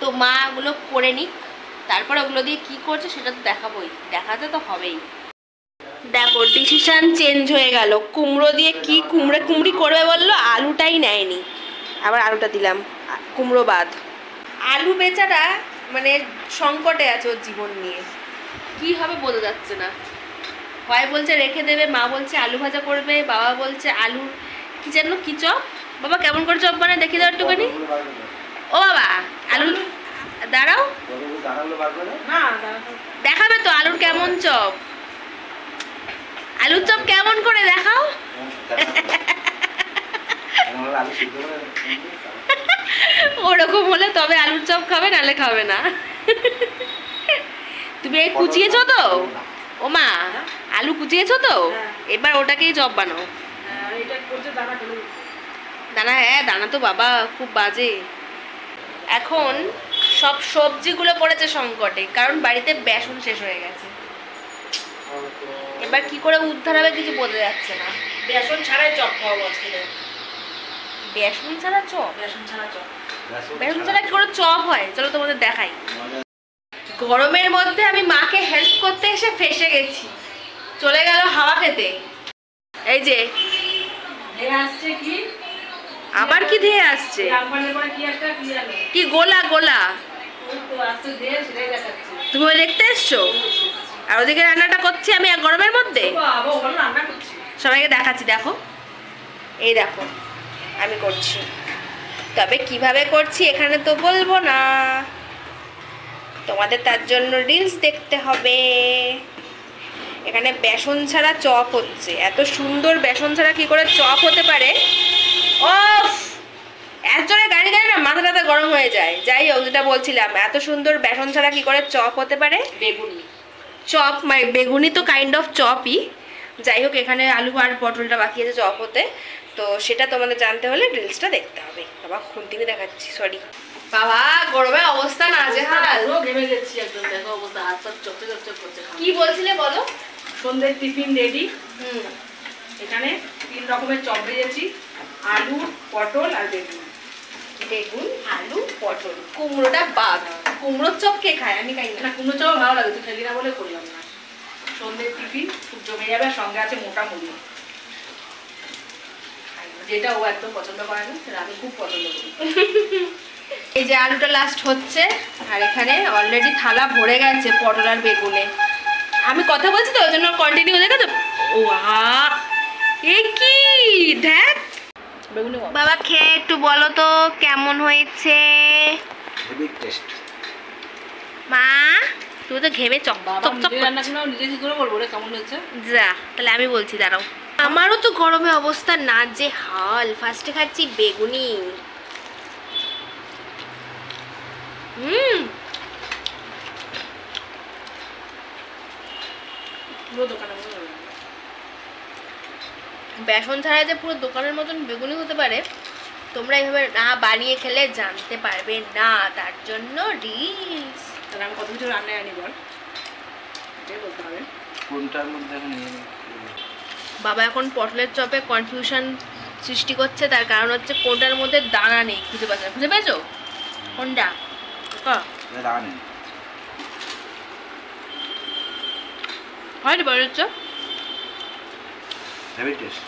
তো মা ওগুলো করে নিক, তারপর ওগুলো দিয়ে কি করছে সেটা তো দেখাবোই, দেখাতে তো হবেই। দেখো ডিসিশন চেঞ্জ হয়ে গেল, কুমড়ো দিয়ে কি কুমড়ি করবে বললো, আলুটাই নেয়নি, আবার আলুটা দিলাম, কুমড়ো বাদ। আলু বেচারা মানে সংকটে আছে ওর জীবন নিয়ে, কি হবে বোঝা যাচ্ছে না। হয় বলছে রেখে দেবে, মা বলছে আলু ভাজা করবে, বাবা বলছে আলুর কি যেন কি চপ। বাবা কেমন করে চপ বানায় দেখি দাও একটুখানি। ও বাবা আলু দাঁড়াও, দেখাবে তো আলুর কেমন চপ, আলুর চপ কেমন করে দেখাও। ওরকম হলে তবে আলুর চপ খাবে, নালে খাবে না। তুমি এই কুচিয়েছো তো ও মা, আলু কুচিয়েছো তো, এবার ওটাকেই চপ বানাও। দানা, হ্যাঁ দানা তো বাবা খুব বাজে। এখন সব সবজিগুলো পড়েছে সংকটে, কারণ বাড়িতে বেসন শেষ হয়ে গেছে। এবার কি করে উদ্ধার হবে কিছু বোঝা যাচ্ছে না। বেসন ছাড়াই চপ খাওয়াবো আজকে। বেসন ছাড়া চপ? বেসন ছাড়া চপ, বেসন ছাড়া কি করে চপ হয়, চলো তোমাদের দেখাই। গরমের মধ্যে আমি মাকে হেল্প করতে এসে ফেসে গেছি, চলে গেল হাওয়া খেতে। এই যে ধেয়ে আসছে কি, আবার কি ধেয়ে আসছে, কি গোলা গোলা, তুমি দেখতে এসছো? আর ওদিকে রান্নাটা করছি আমি গরমের মধ্যে, সবাইকে দেখাচ্ছি। দেখো এই দেখো আমি করছি, তবে কিভাবে করছি এখানে তো বলবো না, তোমাদের তার জন্য রিলস দেখতে হবে। এখানে বেসন ছাড়া চপ হচ্ছে, এত সুন্দর বেসন ছাড়া কি করে চপ হতে পারে। ওফ, এত জোরে গাড়ি গাড়ি না মাথা টাথা গরম হয়ে যায়। যাই হোক, যেটা বলছিলাম, এত সুন্দর বেসন ছাড়া কি করে চপ হতে পারে। বেগুনি চপ মানে বেগুনি তো কাইন্ড অফ চপই। যাই হোক, এখানে আলু আর পটলটা বাকি আছে চপ হতে, তো সেটা তোমাদের জানতে হলে রিলসটা দেখতে হবে। বাবা খুন্তিনি দেখাচ্ছি, সরি বাবা, গরমে অবস্থা না যে হাল, ঘেমে গেছি একদম, দেখো অবস্থা, হাত পা চকচক চকচক করছে। কি বলছিলে বলো? সন্ধ্যের টিফিন রেডি। এখানে 3 রকমের চপ ভেজেছি, আলু, পটল আর বেগুন। বেগুন, আলু, পটল, কুমড়োটা বাদ। কুমড়োর চপ কে খায়? আমি খাই না, কুমড়ো চপ ভালো লাগে, তুই খেলি না বলে করলাম না। সন্ধ্যের টিফিন খুব জমে যাবে, সঙ্গে আছে মোটা মুড়ি, যেটা ও একদম পছন্দ করে না, সেটা আমি খুব পছন্দ করি। এই যে আলুটা লাস্ট হচ্ছে, আর এখানে অলরেডি থালা ভরে গেছে পটল আর বেগুনে। আমি কথা বলছি তো ওই জন্য কন্টিনিউ, দেখো তো। ও এ কি দেখ বেগুনি বাবা, খেয়ে একটু বলো তো কেমন হয়েছে। Heavy taste. মা তুমি তো ঘেমে চক চক চক রান্না করে নিজে কি করে বলবো রে কেমন হয়েছে। যা, তাহলে আমি বলছি, দাঁড়াও। আমারও তো গরমে অবস্থা না যে হাল। ফার্স্টে খাচ্ছি বেগুনি, বেসন ছাড়া যে পুরো দোকানের মতন বেগুনি হতে পারে, তোমরা এইভাবে না বানিয়ে খেলে জানতে পারবে না। তার জন্য রিলস। তাহলে আমি কত কিছু রান্নায় আনি বল, এটাই বলতে হবে। কোনটার মধ্যে এখন বাবা এখন পটলের চপে কনফিউশন সৃষ্টি করছে, তার কারণ হচ্ছে কোনটার মধ্যে দানা নেই, খুঁজে পাচ্ছে না। খুঁজে পেয়েছো কোনটা? হয় রে পটলের চপ, হেভি টেস্ট।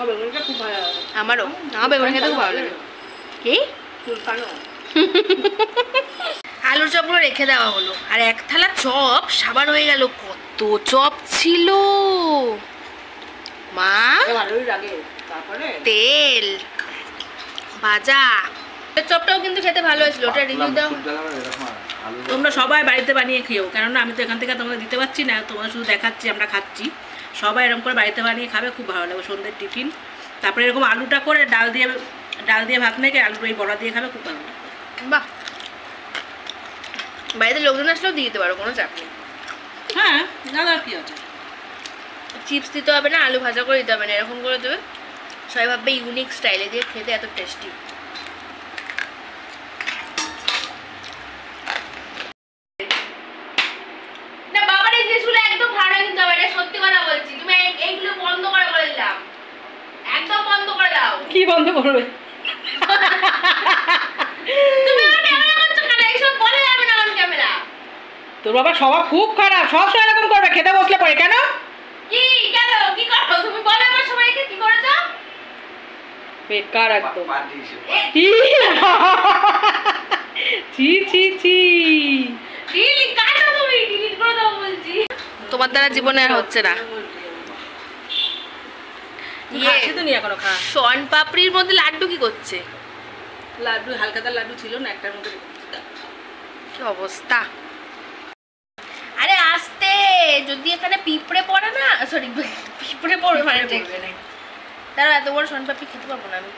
বেগুনিটা খুব ভালো লাগে আমারও। আমার বেগুনি খেতে খুব ভালো লাগে। কি আলুর চপগুলো রেখে দেওয়া হলো, আর এক থালা চপ সাবার হয়ে গেল। কত চপ ছিল মা, ভালোই লাগে। তারপরে তেল ভাজা চপটাও কিন্তু খেতে ভালো হয়েছিল, ওটা রিভিউ দাও। তোমরা সবাই বাড়িতে বানিয়ে খেও, কেননা আমি তো এখান থেকে তোমাদের দিতে পারছি না, তোমাদের শুধু দেখাচ্ছি, আমরা খাচ্ছি। সবাই এরকম করে বাড়িতে বানিয়ে খাবে, খুব ভালো লাগবে সন্ধ্যের টিফিন। তারপরে এরকম আলুটা করে ডাল দিয়ে ভাত নেই, আলুর এই বড়া দিয়ে খাবে, খুব ভালো লাগবে। বাহ, বাড়িতে লোকজন আসলেও দিয়ে দিতে পারো, কোনো চাপ নেই। হ্যাঁ, দাদা কি আছে, চিপস দিতে হবে না, আলু ভাজা করে দিতে হবে না, এরকম করে দেবে। সবাই ভাববে ইউনিক স্টাইলে দিয়ে খেতে এত টেস্টি। না বাবার এই জিনিসগুলো একদম ভালো না, কিন্তু এটা সত্যি কথা বলছি। তুমি এইগুলো বন্ধ করে দিলাম, একদম বন্ধ করে দাও। কি বন্ধ করবে? তোর বাবা স্বভাব খুব খারাপ, সব সময় এরকম করবে খেতে বসলে পরে। কেন কি কেন কি করো তুমি বলো আমার সবাইকে কি করেছো? বেকার একদম। পার্টি হিসেবে ছি ছি ছি। ডিলিট কাটো তুমি, ডিলিট করে দাও বলছি। তোমার দ্বারা জীবনে আর হচ্ছে না। খাচ্ছি তো নি এখনো খা। শন পাপড়ির মধ্যে লাড্ডু কি করছে? লাড্ডু হালকাতার লাড্ডু ছিল না, একটার মধ্যে কি অবস্থা। আরে আস্তে, যদি এখানে পিঁপড়ে পড়ে না, সরি পিঁপড়ে পড়বে মানে ঠিক না। তারা এত বড় শন পাপড়ি খেতে পারবো না আমি।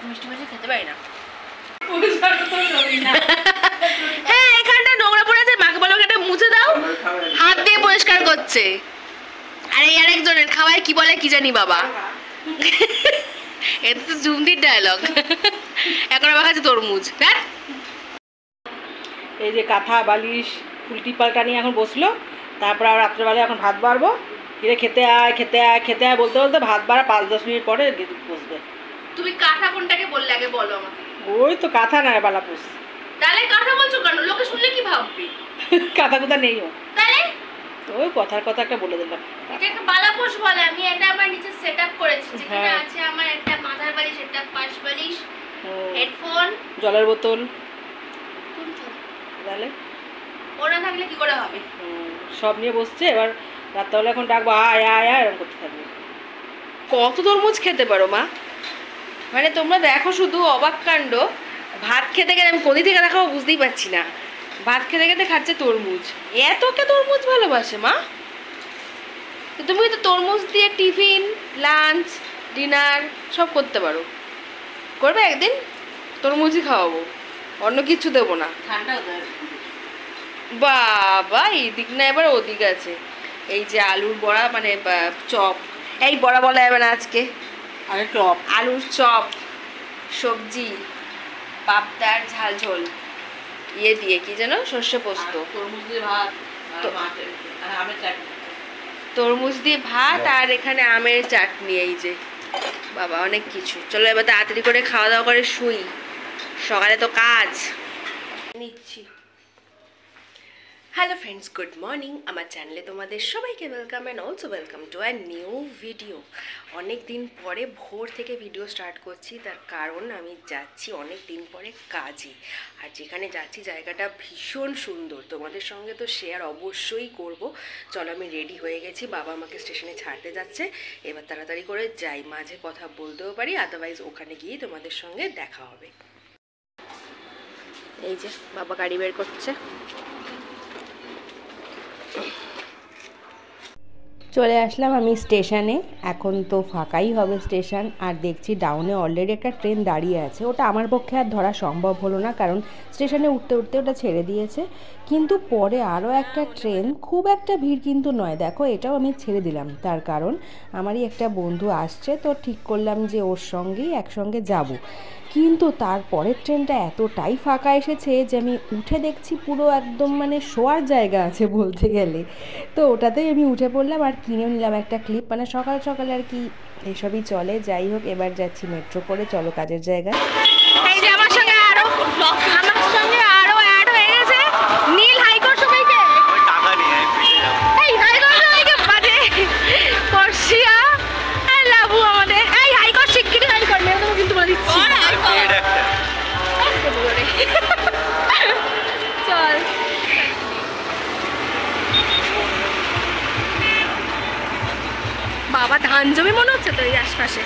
মিষ্টি মিষ্টি খেতে পারি না। হ্যাঁ এখানটা নোংরা পড়েছে, মাকে বলো এটা মুছে দাও। হাত দিয়ে পরিষ্কার করছে। আরে এই আরেকজনের খাওয়ায় কি বলে কি জানি বাবা। এটা তো জুমদির ডায়লগ। এখন আমার কাছে তরমুজ। এই যে কাঁথা বালিশ উল্টি পাল্টা নিয়ে এখন বসলো। তারপর আর রাত্রেবেলায় এখন ভাত বাড়বো। কিরে খেতে আয় খেতে আয় খেতে আয় বলতে বলতে ভাত বাড়া 5-10 মিনিট পরে বসবে। তুমি কাঁথা কোনটাকে বললে আগে বলো আমাকে। ওই তো কাঁথা না বালাপুস। তাহলে কাঁথা বলছো কেন? লোকে শুনলে কি ভাববে? কাঁথা কোথা নেই ও। তাহলে ওই কথার কথা একটা বলে দিলাম। এটাকে বালাপোষ বলে। আমি এটা আমার নিচে সেটআপ করেছি, যেখানে আছে আমার একটা মাথার বালিশ, একটা পাশ বালিশ, হেডফোন, জলের বোতল। তাহলে ওরা থাকলে কি করে হবে? সব নিয়ে বসছে। এবার রাত্রেবেলা এখন ডাকবো আয় আয় আয় এরকম করতে থাকবে। কত তরমুজ খেতে পারো মা? মানে তোমরা দেখো শুধু অবাক কাণ্ড। ভাত খেতে গেলে আমি কোন থেকে দেখাবো বুঝতেই পারছি না। ভাত খেতে খেতে খাচ্ছে তরমুজ। এতকে তরমুজ ভালোবাসে মা? তো তুমি তো তরমুজ দিয়ে টিফিন, লাঞ্চ, ডিনার সব করতে পারো। করবে একদিন? তরমুজই খাওয়াবো, অন্য কিছু দেবো না। ঠান্ডা বাবা এইদিক না এবার ওদিক আছে। এই যে আলুর বড়া মানে চপ, এই বড়া বলা যাবে না আজকে, আরে টপ আলুর চপ, সবজি, পাবদার ঝাল ঝোল ইয়ে দিয়ে কি যেন সর্ষে পোস্ত, তরমুজ দিয়ে ভাত আর আমের চাটনি। তরমুজ দিয়ে ভাত আর এখানে আমের চাটনি। এই যে বাবা অনেক কিছু। চলো এবার তাড়াতাড়ি করে খাওয়া দাওয়া করে শুই, সকালে তো কাজ নিচ্ছি। Hello friends, good morning. আমার চ্যানেলে তোমাদের সবাইকে welcome and also welcome to a new video. অনেক দিন পরে ভোর থেকে ভিডিও স্টার্ট করছি, তার কারণ আমি যাচ্ছি অনেক দিন পরে কাজে। আর যেখানে যাচ্ছি জায়গাটা ভীষণ সুন্দর, তোমাদের সঙ্গে তো শেয়ার অবশ্যই করব। চলো আমি রেডি হয়ে গেছি, বাবা আমাকে স্টেশনে ছাড়তে যাচ্ছে। এবার তাড়াতাড়ি করে যাই, মাঝে কথা বলতেও পারি, আদারওয়াইজ ওখানে গিয়েই তোমাদের সঙ্গে দেখা হবে। এই যে বাবা গাড়ি বের করছে। চলে আসলাম আমি স্টেশনে। এখন তো ফাঁকাই হবে স্টেশন। আর দেখছি ডাউনে অলরেডি একটা ট্রেন দাঁড়িয়ে আছে। ওটা আমার পক্ষে আর ধরা সম্ভব হলো না, কারণ স্টেশনে উঠতে উঠতে ওটা ছেড়ে দিয়েছে। কিন্তু পরে আরও একটা ট্রেন, খুব একটা ভিড় কিন্তু নয়, দেখো এটাও আমি ছেড়ে দিলাম। তার কারণ আমারই একটা বন্ধু আসছে, তো ঠিক করলাম যে ওর সঙ্গেই একসঙ্গে যাব। কিন্তু তারপরের ট্রেনটা এতটাই ফাঁকা এসেছে যে আমি উঠে দেখছি পুরো একদম মানে শোয়ার জায়গা আছে বলতে গেলে। তো ওটাতেই আমি উঠে পড়লাম আর কিনেও নিলাম একটা ক্লিপ। মানে সকাল সকালে আর কি এসবই চলে। যাই হোক, এবার যাচ্ছি মেট্রো করে। চলো কাজের জায়গায়। এই যে আমার সঙ্গে আরো অ্যাড হয়ে গেছে নীল হাইকোর্ট সবাইকে। টাকা নিয়ে এই হাইকোর্ট সবাইকে বাজে করছিয়া আর লাভু আমাদের। এই হাইকোর্ট শিগগিরই হাইকোর্ট মেয়ে তো কিন্তু বলে দিচ্ছি। চল বাবা, ধান জমি মনে হচ্ছে তো এই আশপাশে।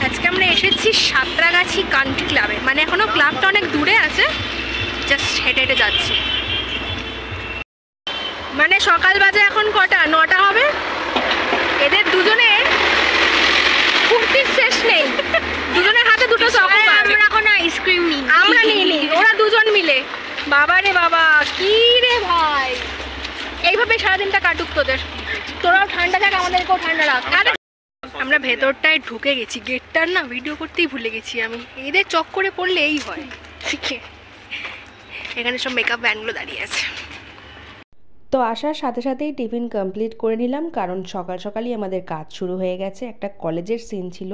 আজকে আমরা এসেছি সাঁতরাগাছি কান্ট্রি ক্লাবে। মানে এখনো ক্লাবটা অনেক দূরে আছে, জাস্ট হেঁটে হেঁটে যাচ্ছি। মানে সকাল বাজে এখন কটা? 9টা হবে। এদের দুজনের ফুর্তির শেষ নেই। দুজনের হাতে দুটো চকোবার। আমরা এখন আইসক্রিম নিই, আমরা নিই, ওরা দুজন মিলে। বাবা রে বাবা, কি রে ভাই, এইভাবে সারাদিনটা কাটুক তোদের। তোরাও ঠান্ডা থাক, আমাদেরকেও ঠান্ডা রাখ। আমরা ভেতরটায় ঢুকে গেছি, গেটটার না ভিডিও করতেই ভুলে গেছি আমি। এদের চক্করে পড়লে এই হয়। এখানে সব মেকআপ ভ্যানগুলো দাঁড়িয়ে আছে। তো আসার সাথে সাথেই টিফিন কমপ্লিট করে নিলাম, কারণ সকাল সকালই আমাদের কাজ শুরু হয়ে গেছে। একটা কলেজের সিন ছিল,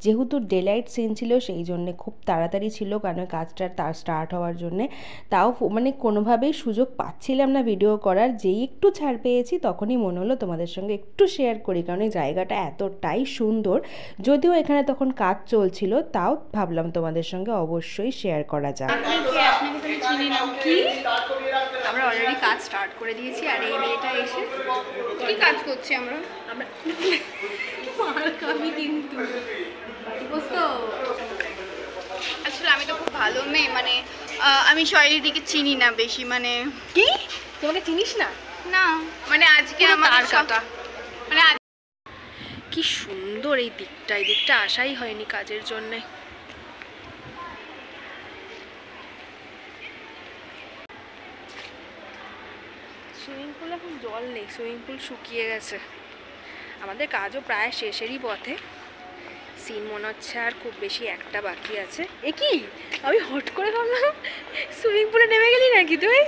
যেহেতু ডেলাইট সিন ছিল সেই জন্যে খুব তাড়াতাড়ি ছিল, কারণ কাজটা তার স্টার্ট হওয়ার জন্যে। তাও মানে কোনোভাবেই সুযোগ পাচ্ছিলাম না ভিডিও করার। যেই একটু ছাড় পেয়েছি তখনই মনে হলো তোমাদের সঙ্গে একটু শেয়ার করি, কারণ এই জায়গাটা এতটাই সুন্দর। যদিও এখানে তখন কাজ চলছিল, তাও ভাবলাম তোমাদের সঙ্গে অবশ্যই শেয়ার করা যাক। আমরা অলরেডি কাজ স্টার্ট করে দিয়েছি, আর এই মেয়েটা এসে কি কাজ করছি আমরা? আমি কিন্তু বুঝতো আসলে আমি তো খুব ভালো মেয়ে, মানে আমি শৈলীদিকে চিনি না বেশি, মানে কি তোমাকে চিনিস না? না মানে আজকে আমার কাটা মানে কি সুন্দর এই দিকটা, এই দিকটা আসাই হয়নি কাজের জন্যে। সুইমিং পুল এখন জল নেই, সুইমিং পুল শুকিয়ে গেছে। আমাদের কাজও প্রায় শেষেরই পথে, সিন মনে হচ্ছে আর খুব বেশি একটা বাকি আছে। এ কি আমি হট করে ভাবলাম সুইমিং পুলে নেমে গেলি নাকি তুই?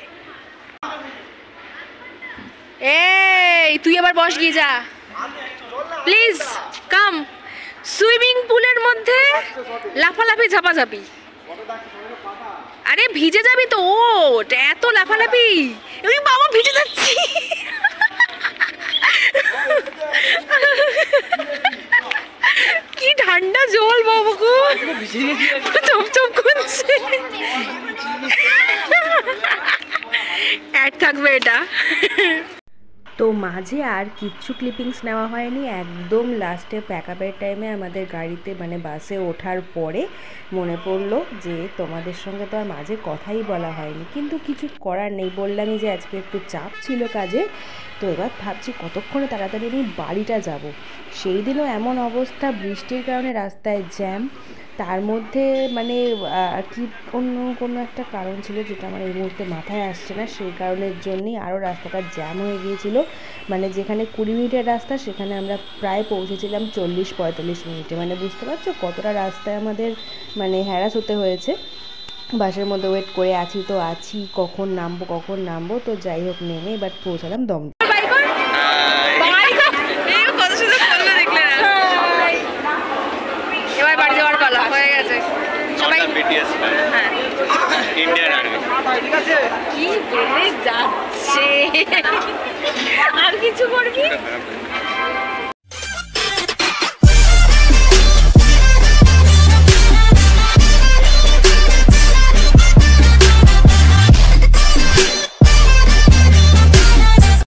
এই তুই আবার বস গিয়ে যা প্লিজ, কাম। সুইমিং পুলের মধ্যে লাফালাফি ঝাপাঝাপি, আরে ভিজে যাবি তো। ও এত লাফালাফি, ওই বাবা ভিজে যাচ্ছি। কি ঠান্ডা জল বাবা গো, চপ করছে। অ্যাড থাকবে এটা। তো মাঝে আর কিচ্ছু ক্লিপিংস নেওয়া হয়নি, একদম লাস্টে প্যাকআপের টাইমে আমাদের গাড়িতে মানে বাসে ওঠার পরে মনে পড়লো যে তোমাদের সঙ্গে তো আর মাঝে কথাই বলা হয়নি, কিন্তু কিছু করার নেই। বললামই যে আজকে একটু চাপ ছিল কাজে, তো এবার ভাবছি কতক্ষণে তাড়াতাড়ি আমি বাড়িটা যাব। সেই দিনও এমন অবস্থা, বৃষ্টির কারণে রাস্তায় জ্যাম, তার মধ্যে মানে আর কি অন্য কোনো একটা কারণ ছিল যেটা আমার এই মুহূর্তে মাথায় আসছে না, সেই কারণের জন্যই আরও রাস্তাটা জ্যাম হয়ে গিয়েছিল। মানে যেখানে 20 মিনিটের রাস্তা সেখানে আমরা প্রায় পৌঁছেছিলাম 40-45 মিনিটে। মানে বুঝতে পারছো কতটা রাস্তায় আমাদের মানে হ্যারাস হতে হয়েছে। বাসের মধ্যে ওয়েট করে আছি তো আছি, কখন নামবো। তো যাই হোক নেমে এবার পৌঁছালাম দমদম। এবার বাড়ি যাওয়ার পালা হয়ে গেছে, সবাই বিটিএস হ্যাঁ ইন্ডিয়ান আর্মি কি বলে যাচ্ছে। আর কিছু করবি?